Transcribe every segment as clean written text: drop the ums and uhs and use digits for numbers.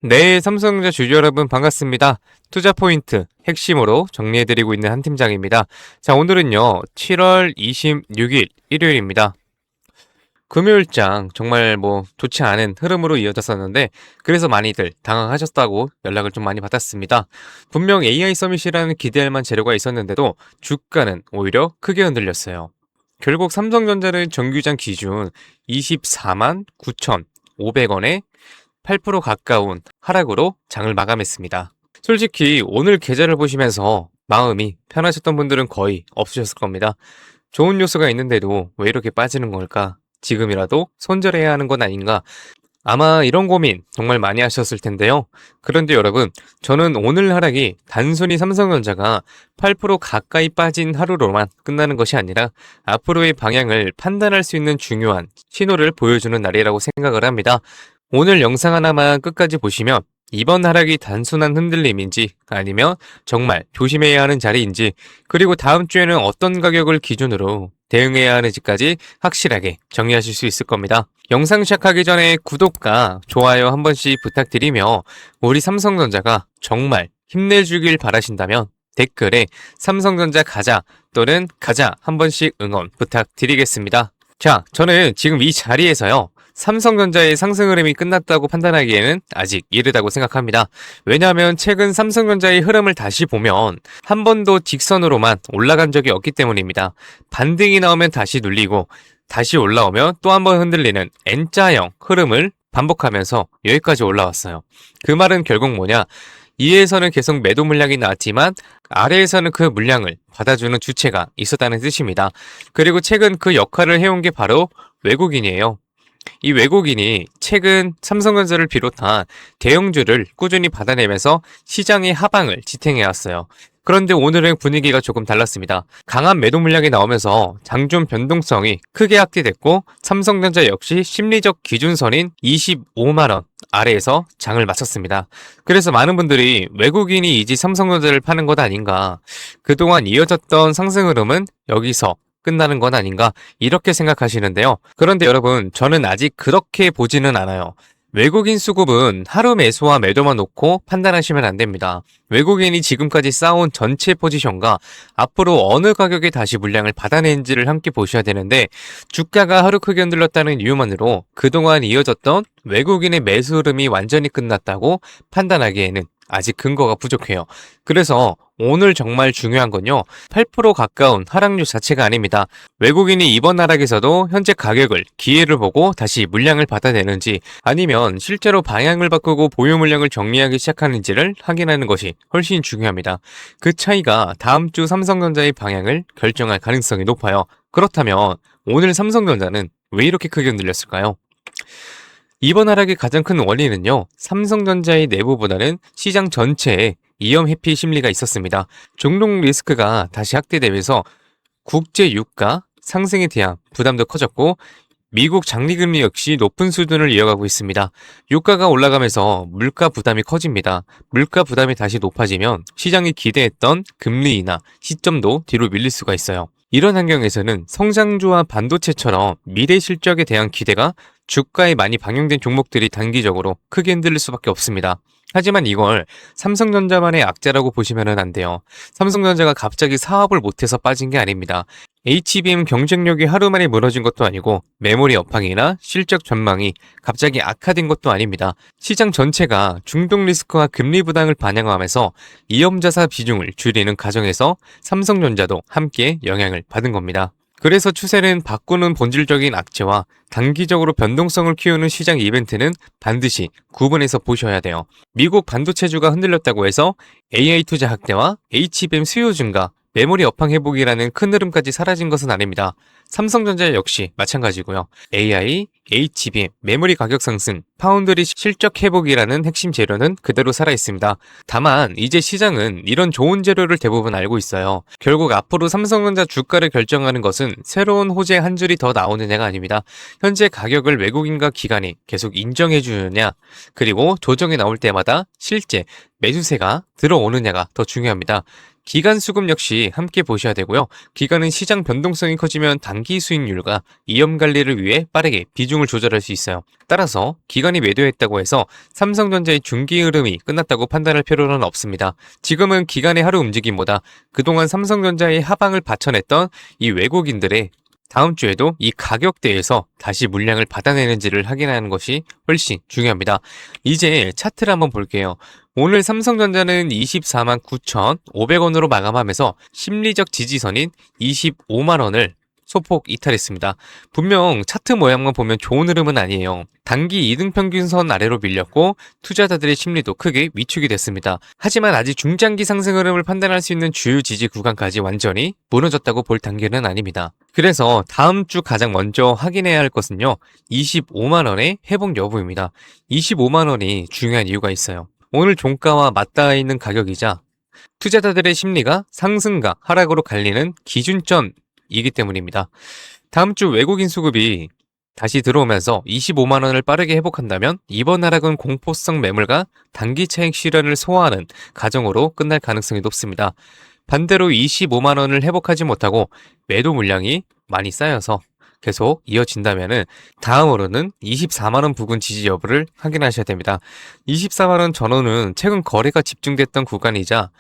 네, 삼성전자 주주 여러분 반갑습니다. 투자 포인트 핵심으로 정리해드리고 있는 한 팀장입니다. 자, 오늘은요, 7월 26일 일요일입니다. 금요일장 정말 좋지 않은 흐름으로 이어졌었는데 그래서 많이들 당황하셨다고 연락을 좀 많이 받았습니다. 분명 AI 서밋이라는 기대할 만한 재료가 있었는데도 주가는 오히려 크게 흔들렸어요. 결국 삼성전자는 정규장 기준 24만 9,500원에 8% 가까운 하락으로 장을 마감했습니다. 솔직히 오늘 계좌를 보시면서 마음이 편하셨던 분들은 거의 없으셨을 겁니다. 좋은 요소가 있는데도 왜 이렇게 빠지는 걸까? 지금이라도 손절해야 하는 건 아닌가? 아마 이런 고민 정말 많이 하셨을 텐데요. 그런데 여러분, 저는 오늘 하락이 단순히 삼성전자가 8% 가까이 빠진 하루로만 끝나는 것이 아니라 앞으로의 방향을 판단할 수 있는 중요한 신호를 보여주는 날이라고 생각을 합니다. 오늘 영상 하나만 끝까지 보시면 이번 하락이 단순한 흔들림인지 아니면 정말 조심해야 하는 자리인지 그리고 다음 주에는 어떤 가격을 기준으로 대응해야 하는지까지 확실하게 정리하실 수 있을 겁니다. 영상 시작하기 전에 구독과 좋아요 한 번씩 부탁드리며 우리 삼성전자가 정말 힘내주길 바라신다면 댓글에 삼성전자 가자 또는 가자 한 번씩 응원 부탁드리겠습니다. 자, 저는 지금 이 자리에서요. 삼성전자의 상승 흐름이 끝났다고 판단하기에는 아직 이르다고 생각합니다. 왜냐하면 최근 삼성전자의 흐름을 다시 보면 한 번도 직선으로만 올라간 적이 없기 때문입니다. 반등이 나오면 다시 눌리고 다시 올라오면 또 한 번 흔들리는 N자형 흐름을 반복하면서 여기까지 올라왔어요. 그 말은 결국 뭐냐? 위에서는 계속 매도 물량이 나왔지만 아래에서는 그 물량을 받아주는 주체가 있었다는 뜻입니다. 그리고 최근 그 역할을 해온 게 바로 외국인이에요. 이 외국인이 최근 삼성전자를 비롯한 대형주를 꾸준히 받아내면서 시장의 하방을 지탱해왔어요. 그런데 오늘은 분위기가 조금 달랐습니다. 강한 매도 물량이 나오면서 장중 변동성이 크게 확대됐고 삼성전자 역시 심리적 기준선인 25만원 아래에서 장을 마쳤습니다. 그래서 많은 분들이 외국인이 이제 삼성전자를 파는 것 아닌가, 그동안 이어졌던 상승 흐름은 여기서 끝나는 건 아닌가 이렇게 생각하시는데요. 그런데 여러분, 저는 아직 그렇게 보지는 않아요. 외국인 수급은 하루 매수와 매도만 놓고 판단하시면 안 됩니다. 외국인이 지금까지 쌓아온 전체 포지션과 앞으로 어느 가격에 다시 물량을 받아낸지를 함께 보셔야 되는데 주가가 하루 크게 흔들렸다는 이유만으로 그동안 이어졌던 외국인의 매수 흐름이 완전히 끝났다고 판단하기에는 아직 근거가 부족해요. 그래서 오늘 정말 중요한 건요, 8% 가까운 하락률 자체가 아닙니다. 외국인이 이번 하락에서도 현재 가격을 기회를 보고 다시 물량을 받아내는지 아니면 실제로 방향을 바꾸고 보유 물량을 정리하기 시작하는지를 확인하는 것이 훨씬 중요합니다. 그 차이가 다음 주 삼성전자의 방향을 결정할 가능성이 높아요. 그렇다면 오늘 삼성전자는 왜 이렇게 크게 흔들렸을까요? 이번 하락의 가장 큰 원인은요, 삼성전자의 내부보다는 시장 전체에 위험 회피 심리가 있었습니다. 종록 리스크가 다시 확대되면서 국제 유가 상승에 대한 부담도 커졌고 미국 장기금리 역시 높은 수준을 이어가고 있습니다. 유가가 올라가면서 물가 부담이 커집니다. 물가 부담이 다시 높아지면 시장이 기대했던 금리 인하 시점도 뒤로 밀릴 수가 있어요. 이런 환경에서는 성장주와 반도체처럼 미래 실적에 대한 기대가 주가에 많이 반영된 종목들이 단기적으로 크게 흔들릴 수밖에 없습니다. 하지만 이걸 삼성전자만의 악재라고 보시면 안 돼요. 삼성전자가 갑자기 사업을 못해서 빠진 게 아닙니다. HBM 경쟁력이 하루 만에 무너진 것도 아니고 메모리 업황이나 실적 전망이 갑자기 악화된 것도 아닙니다. 시장 전체가 중동 리스크와 금리 부담을 반영하면서 위험자산 비중을 줄이는 과정에서 삼성전자도 함께 영향을 받은 겁니다. 그래서 추세는 바꾸는 본질적인 악재와 단기적으로 변동성을 키우는 시장 이벤트는 반드시 구분해서 보셔야 돼요. 미국 반도체주가 흔들렸다고 해서 AI 투자 확대와 HBM 수요 증가, 메모리 업황 회복이라는 큰 흐름까지 사라진 것은 아닙니다. 삼성전자 역시 마찬가지고요. AI, HBM, 메모리 가격 상승, 파운드리 실적 회복이라는 핵심 재료는 그대로 살아있습니다. 다만 이제 시장은 이런 좋은 재료를 대부분 알고 있어요. 결국 앞으로 삼성전자 주가를 결정하는 것은 새로운 호재 한 줄이 더 나오느냐가 아닙니다. 현재 가격을 외국인과 기관이 계속 인정해주느냐, 그리고 조정이 나올 때마다 실제 매수세가 들어오느냐가 더 중요합니다. 기간 수급 역시 함께 보셔야 되고요. 기간은 시장 변동성이 커지면 단기 수익률과 위험 관리를 위해 빠르게 비중을 조절할 수 있어요. 따라서 기관이 매도했다고 해서 삼성전자의 중기 흐름이 끝났다고 판단할 필요는 없습니다. 지금은 기관의 하루 움직임보다 그동안 삼성전자의 하방을 받쳐냈던 이 외국인들의 다음 주에도 이 가격대에서 다시 물량을 받아내는지를 확인하는 것이 훨씬 중요합니다. 이제 차트를 한번 볼게요. 오늘 삼성전자는 24만 9,500원으로 마감하면서 심리적 지지선인 25만 원을 소폭 이탈했습니다. 분명 차트 모양만 보면 좋은 흐름은 아니에요. 단기 이등평균선 아래로 밀렸고 투자자들의 심리도 크게 위축이 됐습니다. 하지만 아직 중장기 상승 흐름을 판단할 수 있는 주요 지지 구간까지 완전히 무너졌다고 볼 단계는 아닙니다. 그래서 다음 주 가장 먼저 확인해야 할 것은요. 25만 원의 회복 여부입니다. 25만 원이 중요한 이유가 있어요. 오늘 종가와 맞닿아 있는 가격이자 투자자들의 심리가 상승과 하락으로 갈리는 기준점이기 때문입니다. 다음 주 외국인 수급이 다시 들어오면서 25만 원을 빠르게 회복한다면 이번 하락은 공포성 매물과 단기 차익 실현을 소화하는 과정으로 끝날 가능성이 높습니다. 반대로 25만 원을 회복하지 못하고 매도 물량이 많이 쌓여서 계속 이어진다면은 다음으로는 24만 원 부근 지지 여부를 확인하셔야 됩니다. 24만 원 전후는 최근 거래가 집중됐던 구간이자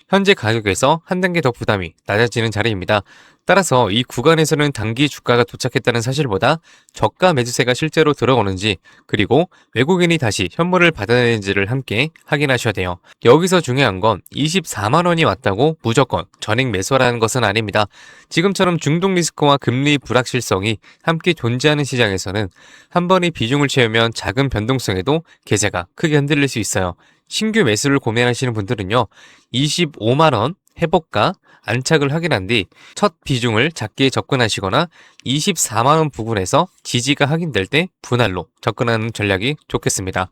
현재 가격에서 한 단계 더 부담이 낮아지는 자리입니다. 따라서 이 구간에서는 단기 주가가 도착했다는 사실보다 저가 매수세가 실제로 들어오는지 그리고 외국인이 다시 현물을 받아내는지를 함께 확인하셔야 돼요. 여기서 중요한 건 24만 원이 왔다고 무조건 전액 매수하라는 것은 아닙니다. 지금처럼 중동 리스크와 금리 불확실성이 함께 존재하는 시장에서는 한 번의 비중을 채우면 작은 변동성에도 계좌가 크게 흔들릴 수 있어요. 신규 매수를 고민하시는 분들은요. 25만 원 회복가 안착을 확인한 뒤 첫 비중을 작게 접근하시거나 24만 원 부근에서 지지가 확인될 때 분할로 접근하는 전략이 좋겠습니다.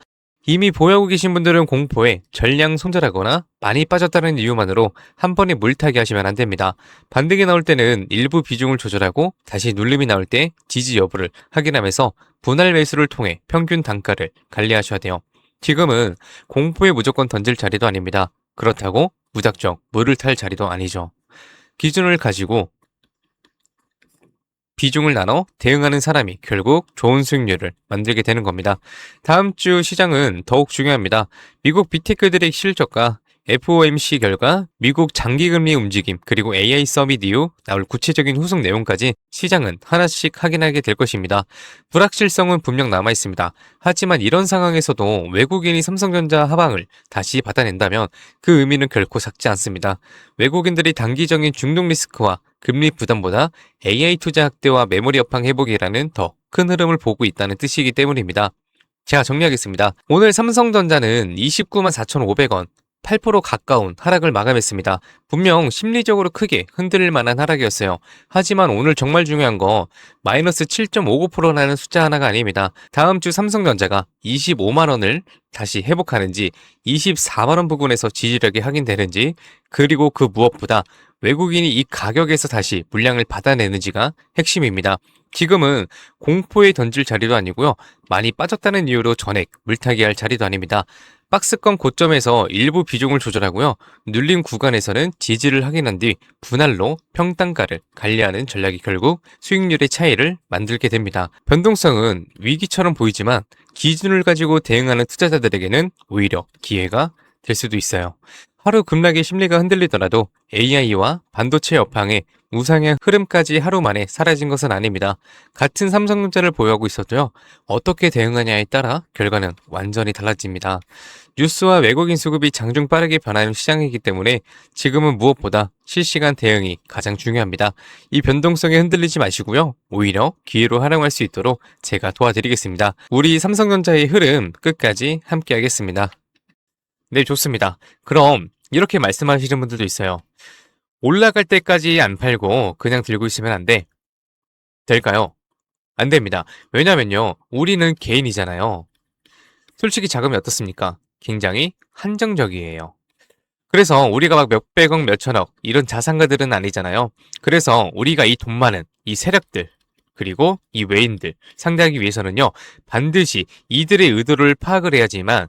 이미 보유하고 계신 분들은 공포에 전량 손절하거나 많이 빠졌다는 이유만으로 한 번에 물타기 하시면 안 됩니다. 반등이 나올 때는 일부 비중을 조절하고 다시 눌림이 나올 때 지지 여부를 확인하면서 분할 매수를 통해 평균 단가를 관리하셔야 돼요. 지금은 공포에 무조건 던질 자리도 아닙니다. 그렇다고 무작정 물을 탈 자리도 아니죠. 기준을 가지고 비중을 나눠 대응하는 사람이 결국 좋은 수익률을 만들게 되는 겁니다. 다음 주 시장은 더욱 중요합니다. 미국 빅테크들의 실적과 FOMC 결과, 미국 장기금리 움직임, 그리고 AI 서밋 이후 나올 구체적인 후속 내용까지 시장은 하나씩 확인하게 될 것입니다. 불확실성은 분명 남아있습니다. 하지만 이런 상황에서도 외국인이 삼성전자 하방을 다시 받아낸다면 그 의미는 결코 작지 않습니다. 외국인들이 단기적인 중동 리스크와 금리 부담보다 AI 투자 확대와 메모리 업황 회복이라는 더 큰 흐름을 보고 있다는 뜻이기 때문입니다. 제가 정리하겠습니다. 오늘 삼성전자는 29만 4,500원, 8% 가까운 하락을 마감했습니다. 분명 심리적으로 크게 흔들릴 만한 하락이었어요. 하지만 오늘 정말 중요한 거 마이너스 7.59%라는 숫자 하나가 아닙니다. 다음 주 삼성전자가 25만 원을 다시 회복하는지 24만 원 부근에서 지지력이 확인되는지 그리고 그 무엇보다 외국인이 이 가격에서 다시 물량을 받아내는지가 핵심입니다. 지금은 공포에 던질 자리도 아니고요. 많이 빠졌다는 이유로 전액 물타기 할 자리도 아닙니다. 박스권 고점에서 일부 비중을 조절하고요. 눌림 구간에서는 지지를 확인한 뒤 분할로 평단가를 관리하는 전략이 결국 수익률의 차이를 만들게 됩니다. 변동성은 위기처럼 보이지만 기준을 가지고 대응하는 투자자들에게는 오히려 기회가 될 수도 있어요. 하루 급락의 심리가 흔들리더라도 AI와 반도체 업황의 우상향 흐름까지 하루 만에 사라진 것은 아닙니다. 같은 삼성전자를 보유하고 있어도요. 어떻게 대응하냐에 따라 결과는 완전히 달라집니다. 뉴스와 외국인 수급이 장중 빠르게 변하는 시장이기 때문에 지금은 무엇보다 실시간 대응이 가장 중요합니다. 이 변동성에 흔들리지 마시고요. 오히려 기회로 활용할 수 있도록 제가 도와드리겠습니다. 우리 삼성전자의 흐름 끝까지 함께 하겠습니다. 네, 좋습니다. 그럼 이렇게 말씀하시는 분들도 있어요. 올라갈 때까지 안 팔고 그냥 들고 있으면 안 돼. 될까요? 안 됩니다. 왜냐면요. 우리는 개인이잖아요. 솔직히 자금이 어떻습니까? 굉장히 한정적이에요. 그래서 우리가 막 몇백억, 몇천억 이런 자산가들은 아니잖아요. 그래서 우리가 이 돈 많은 이 세력들 그리고 이 외인들 상대하기 위해서는요. 반드시 이들의 의도를 파악을 해야지만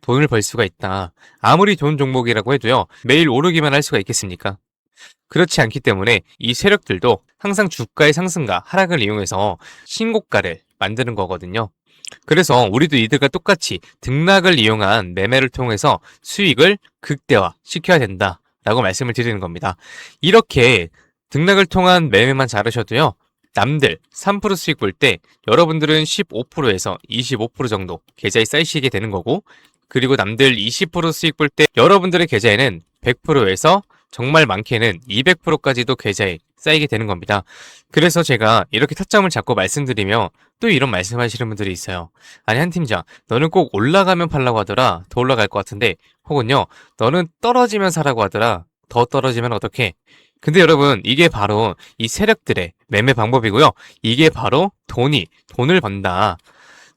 돈을 벌 수가 있다. 아무리 좋은 종목이라고 해도요. 매일 오르기만 할 수가 있겠습니까? 그렇지 않기 때문에 이 세력들도 항상 주가의 상승과 하락을 이용해서 신고가를 만드는 거거든요. 그래서 우리도 이들과 똑같이 등락을 이용한 매매를 통해서 수익을 극대화 시켜야 된다라고 말씀을 드리는 겁니다. 이렇게 등락을 통한 매매만 잘하셔도요. 남들 3% 수익 볼 때 여러분들은 15%에서 25% 정도 계좌에 쌓이시게 되는 거고, 그리고 남들 20% 수익 볼 때 여러분들의 계좌에는 100%에서 정말 많게는 200%까지도 계좌에 쌓이게 되는 겁니다. 그래서 제가 이렇게 타점을 잡고 말씀드리며 또 이런 말씀하시는 분들이 있어요. 아니, 한 팀장, 너는 꼭 올라가면 팔라고 하더라. 더 올라갈 것 같은데. 혹은요, 너는 떨어지면 사라고 하더라. 더 떨어지면 어떡해? 근데 여러분, 이게 바로 이 세력들의 매매 방법이고요. 이게 바로 돈을 번다.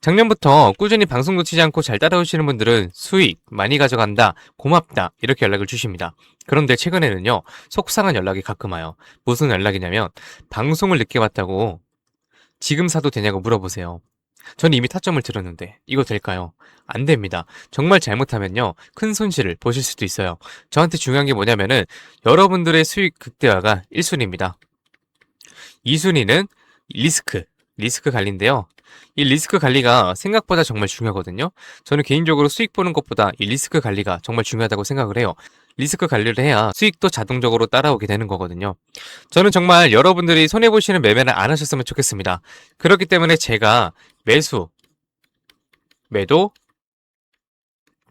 작년부터 꾸준히 방송 놓치지 않고 잘 따라오시는 분들은 수익 많이 가져간다, 고맙다, 이렇게 연락을 주십니다. 그런데 최근에는요, 속상한 연락이 가끔 와요. 무슨 연락이냐면, 방송을 늦게 봤다고 지금 사도 되냐고 물어보세요. 전 이미 타점을 들었는데 이거 될까요? 안 됩니다. 정말 잘못하면요, 큰 손실을 보실 수도 있어요. 저한테 중요한 게 뭐냐면은 여러분들의 수익 극대화가 1순위입니다. 2순위는 리스크 관리인데요. 이 리스크 관리가 생각보다 정말 중요하거든요. 저는 개인적으로 수익 보는 것보다 이 리스크 관리가 정말 중요하다고 생각을 해요. 리스크 관리를 해야 수익도 자동적으로 따라오게 되는 거거든요. 저는 정말 여러분들이 손해보시는 매매를 안 하셨으면 좋겠습니다. 그렇기 때문에 제가 매수, 매도,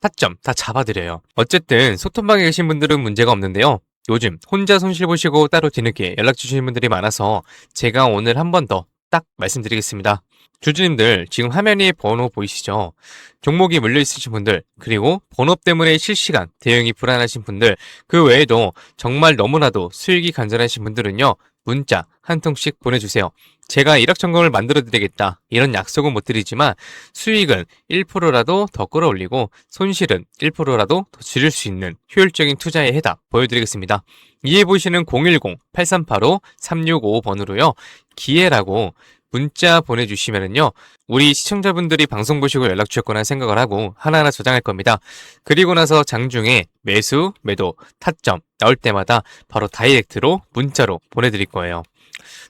타점 다 잡아드려요. 어쨌든 소통방에 계신 분들은 문제가 없는데요. 요즘 혼자 손실 보시고 따로 뒤늦게 연락 주시는 분들이 많아서 제가 오늘 한 번 더 딱 말씀드리겠습니다. 주주님들, 지금 화면에 번호 보이시죠? 종목이 물려 있으신 분들, 그리고 번호 때문에 실시간 대응이 불안하신 분들, 그 외에도 정말 너무나도 수익이 간절하신 분들은요, 문자 한 통씩 보내주세요. 제가 일확천금을 만들어 드리겠다, 이런 약속은 못 드리지만 수익은 1%라도 더 끌어올리고 손실은 1%라도 더 줄일 수 있는 효율적인 투자의 해답 보여드리겠습니다. 이해 보시는 010-8385-3655번으로요. 기회라고 문자 보내주시면은요, 우리 시청자분들이 방송 보시고 연락 주셨구나 생각을 하고 하나하나 저장할 겁니다. 그리고 나서 장중에 매수, 매도, 타점 나올 때마다 바로 다이렉트로 문자로 보내드릴 거예요.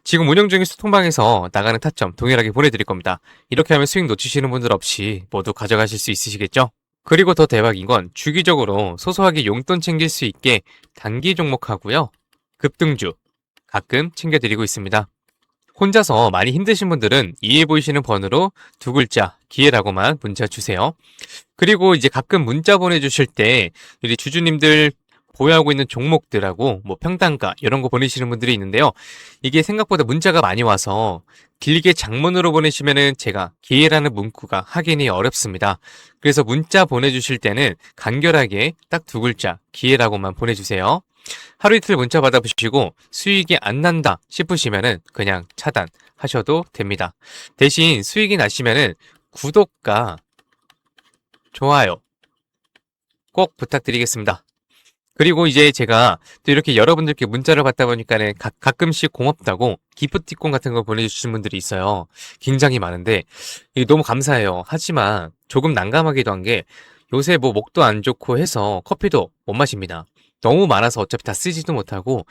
지금 운영 중인 소통방에서 나가는 타점 동일하게 보내드릴 겁니다. 이렇게 하면 수익 놓치시는 분들 없이 모두 가져가실 수 있으시겠죠? 그리고 더 대박인 건 주기적으로 소소하게 용돈 챙길 수 있게 단기 종목하고요, 급등주 가끔 챙겨드리고 있습니다. 혼자서 많이 힘드신 분들은 이해 보이시는 번호로 두 글자 기회라고만 문자 주세요. 그리고 이제 가끔 문자 보내주실 때 우리 주주님들 보유하고 있는 종목들하고 뭐 평단가 이런 거 보내시는 분들이 있는데요. 이게 생각보다 문자가 많이 와서 길게 장문으로 보내시면은 제가 기회라는 문구가 확인이 어렵습니다. 그래서 문자 보내주실 때는 간결하게 딱 두 글자 기회라고만 보내주세요. 하루 이틀 문자 받아보시고 수익이 안 난다 싶으시면은 그냥 차단하셔도 됩니다. 대신 수익이 나시면은 구독과 좋아요 꼭 부탁드리겠습니다. 그리고 이제 제가 또 이렇게 여러분들께 문자를 받다 보니까는 가끔씩 고맙다고 기프티콘 같은 거 보내주시는 분들이 있어요. 굉장히 많은데 이게 너무 감사해요. 하지만 조금 난감하기도 한 게 요새 뭐 목도 안 좋고 해서 커피도 못 마십니다. 너무 많아서 어차피 다 쓰지도 못하고,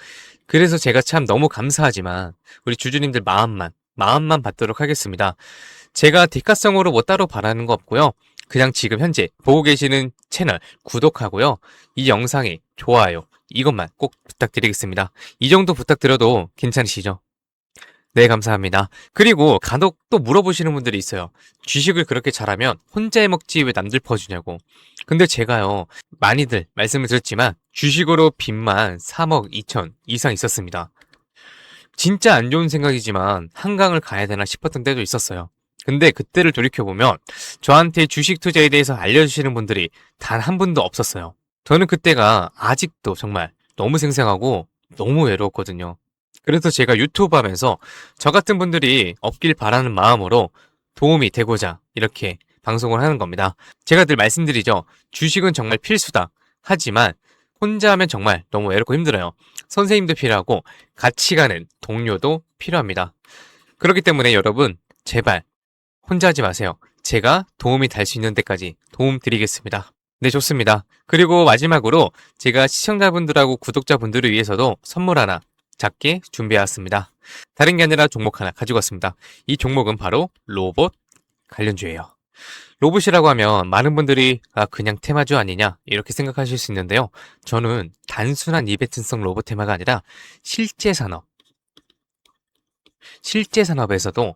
그래서 제가 참 너무 감사하지만 우리 주주님들 마음만 받도록 하겠습니다. 제가 대가성으로 뭐 따로 바라는 거 없고요. 그냥 지금 현재 보고 계시는 채널 구독하고요, 이 영상에 좋아요 이것만 꼭 부탁드리겠습니다. 이 정도 부탁드려도 괜찮으시죠? 네, 감사합니다. 그리고 간혹 또 물어보시는 분들이 있어요. 주식을 그렇게 잘하면 혼자 해먹지 왜 남들 퍼주냐고. 근데 제가요, 많이들 말씀을 드렸지만 주식으로 빚만 3억 2천 이상 있었습니다. 진짜 안 좋은 생각이지만 한강을 가야 되나 싶었던 때도 있었어요. 근데 그때를 돌이켜보면 저한테 주식 투자에 대해서 알려주시는 분들이 단 한 분도 없었어요. 저는 그때가 아직도 정말 너무 생생하고 너무 외로웠거든요. 그래서 제가 유튜브 하면서 저 같은 분들이 없길 바라는 마음으로 도움이 되고자 이렇게 방송을 하는 겁니다. 제가 늘 말씀드리죠. 주식은 정말 필수다. 하지만 혼자 하면 정말 너무 외롭고 힘들어요. 선생님도 필요하고 같이 가는 동료도 필요합니다. 그렇기 때문에 여러분, 제발 혼자 하지 마세요. 제가 도움이 될 수 있는 데까지 도움 드리겠습니다. 네, 좋습니다. 그리고 마지막으로 제가 시청자분들하고 구독자분들을 위해서도 선물 하나 작게 준비해왔습니다. 다른 게 아니라 종목 하나 가지고 왔습니다. 이 종목은 바로 로봇 관련주예요. 로봇이라고 하면 많은 분들이 그냥 테마주 아니냐 이렇게 생각하실 수 있는데요. 저는 단순한 이벤트성 로봇 테마가 아니라 실제 산업, 실제 산업에서도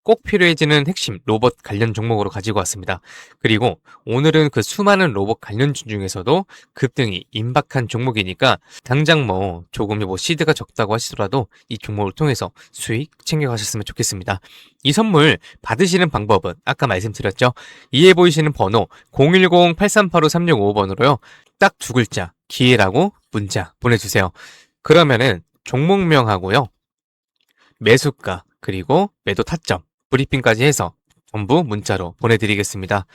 꼭 필요해지는 핵심 로봇 관련 종목으로 가지고 왔습니다. 그리고 오늘은 그 수많은 로봇 관련주 중에서도 급등이 임박한 종목이니까 당장 조금 시드가 적다고 하시더라도 이 종목을 통해서 수익 챙겨가셨으면 좋겠습니다. 이 선물 받으시는 방법은 아까 말씀드렸죠. 이에 보이시는 번호 010-8385-365번으로요. 딱 두 글자 기회라고 문자 보내주세요. 그러면은 종목명하고요. 매수가 그리고 매도 타점 브리핑까지 해서 전부 문자로 보내드리겠습니다.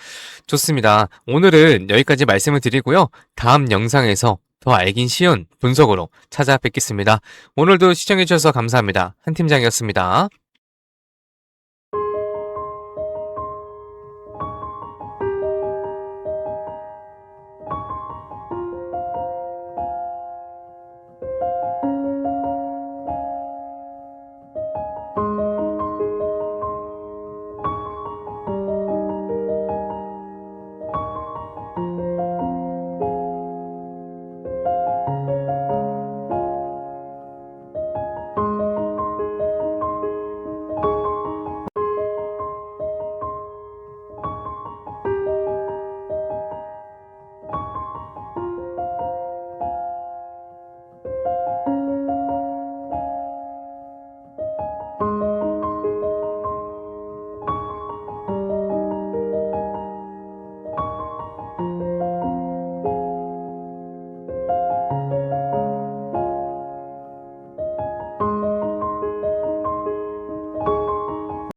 좋습니다. 오늘은 여기까지 말씀을 드리고요. 다음 영상에서 더 알긴 쉬운 분석으로 찾아뵙겠습니다. 오늘도 시청해주셔서 감사합니다. 한 팀장이었습니다.